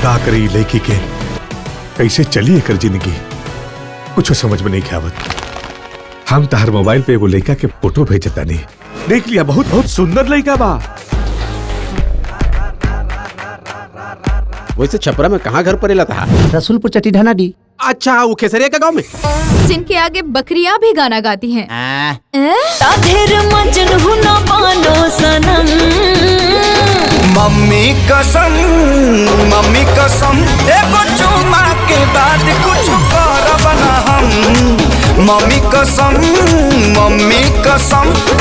का करी लड़की के, कैसे चली एकर जिंदगी कुछ समझ में नहीं आवत। हम तहर मोबाइल पे एगो लड़का के फोटो भेजता नहीं, देख लिया, बहुत बहुत सुंदर लड़का बा। वैसे छपरा में कहाँ घर परेला था? रसूलपुर चट्टी ढाना डी। अच्छा, वो खेसरिया का गांव में, जिनके आगे बकरियां भी गाना गाती हैं। मम्मी कसम एगो चुमा के बाद कुछ करब ना हम। मम्मी कसम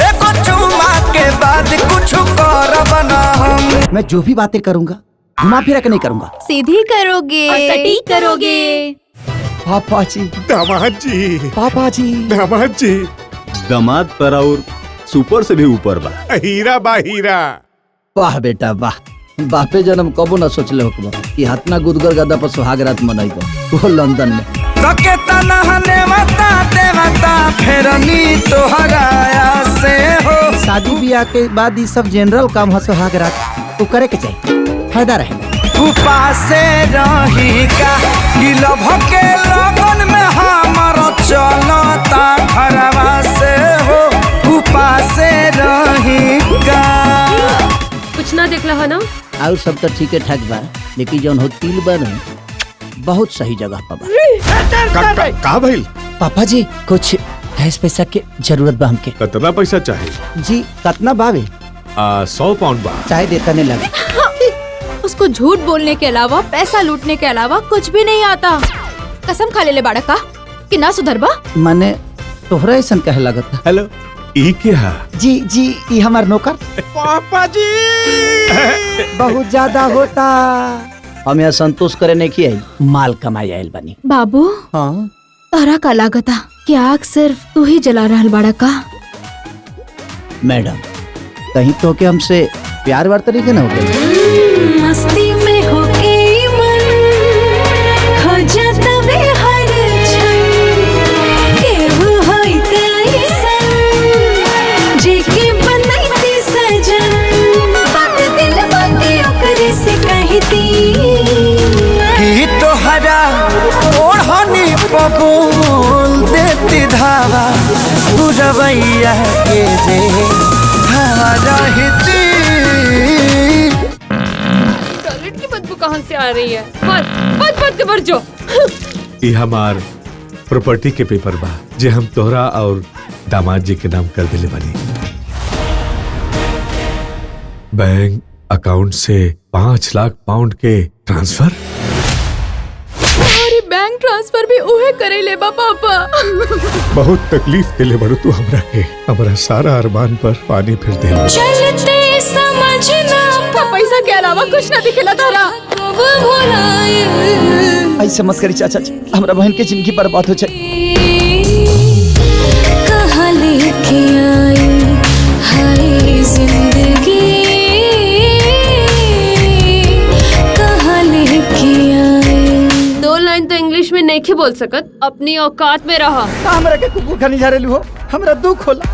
एगो चुमा के बाद कुछ करब ना हम। मैं जो भी बातें करूंगा घुमा फिरा के नहीं करूंगा। सीधी करोगे और सटीक करोगे। पापा जी, दामाद जी, पापा जी, दामाद जी। दामाद पर और सुपर से भी ऊपर बा। हीरा बा हीरा। वाह बेटा वाह, बापे जन्म कबो न सोचले होकबो कि हाथना गुदगर गदा पर सुहाग रात मनाइबो वो लंदन में। तके तनहने मता फेरनी तोहराया से हो। शादी ब्याह के बाद ये सब जनरल काम है, सुहाग रात तो करे के चाहिए, फायदा रहे। उपासे रही का गिलो भके लगन में हमर चलता घरवा से हो। उपासे रही का कुछ ना देखला है ना? और सब तो ठीक ठाक बा, लेकिन जौन हो तिल बन बहुत सही जगह पर बा। का भइल? पापा जी कुछ गैस पैसा के जरूरत बा हमके। कितना पैसा चाहे? जी कितना बावे? 100 पाउंड बा। चाहे देता नहीं लगे। उसको झूठ बोलने के अलावा, पैसा लूटने के अलावा कुछ भी नहीं आता। कसम खा ले बाड़ा का कि ना सुधरबा। माने तोहरा ऐसा कहे लगता। हेलो, ई क्या? जी जी, ये हमार नौकर। पापा जी बहुत ज्यादा होता। हम यहाँ संतोष करे नहीं की आई, माल कमाई आयल बनी। बाबू, हाँ तारा का लागता कि आग सिर्फ तू ही जला रहल बाड़ा का? मैडम, कहीं तो के हमसे प्यार वार तरीके न हो गए। मस्ती में होके मन खो जाता वे हर क्षण। केहू होई तैसन जेके बनैती सजन। बात दिल बाकी ओकरे से कहती कि तोहरा ओढ़नी पबूल देती धावा। बुझबैया के जे धावा रहती। टॉयलेट की बदबू कहाँ से आ रही है? बंद कर जो। ये हमार प्रॉपर्टी के पेपर बा जे हम तोहरा और दामाद जी के नाम कर दिले बानी। बैंक अकाउंट से 5 लाख पाउंड के ट्रांसफर। और बैंक ट्रांसफर भी उहे करे ले बा पापा। बहुत तकलीफ के ले बड़ू तू हमरा के, हमरा सारा अरमान पर पानी फिर दे। चलते समझना पैसा के अलावा कुछ न दिखेला तारा। कब भुलाए। ऐसे मत करी चाचा जी, हमरा बहन के जिंदगी बर्बाद हो जाए। कहाँ लेके आई हाय जिंदगी। कहाँ लेके आई। 2 लाइन तो इंग्लिश में नहीं बोल सकत, अपनी औकात में रहा। हमरा के कुकुर खानी जा रही हो, हमरा दुख होला।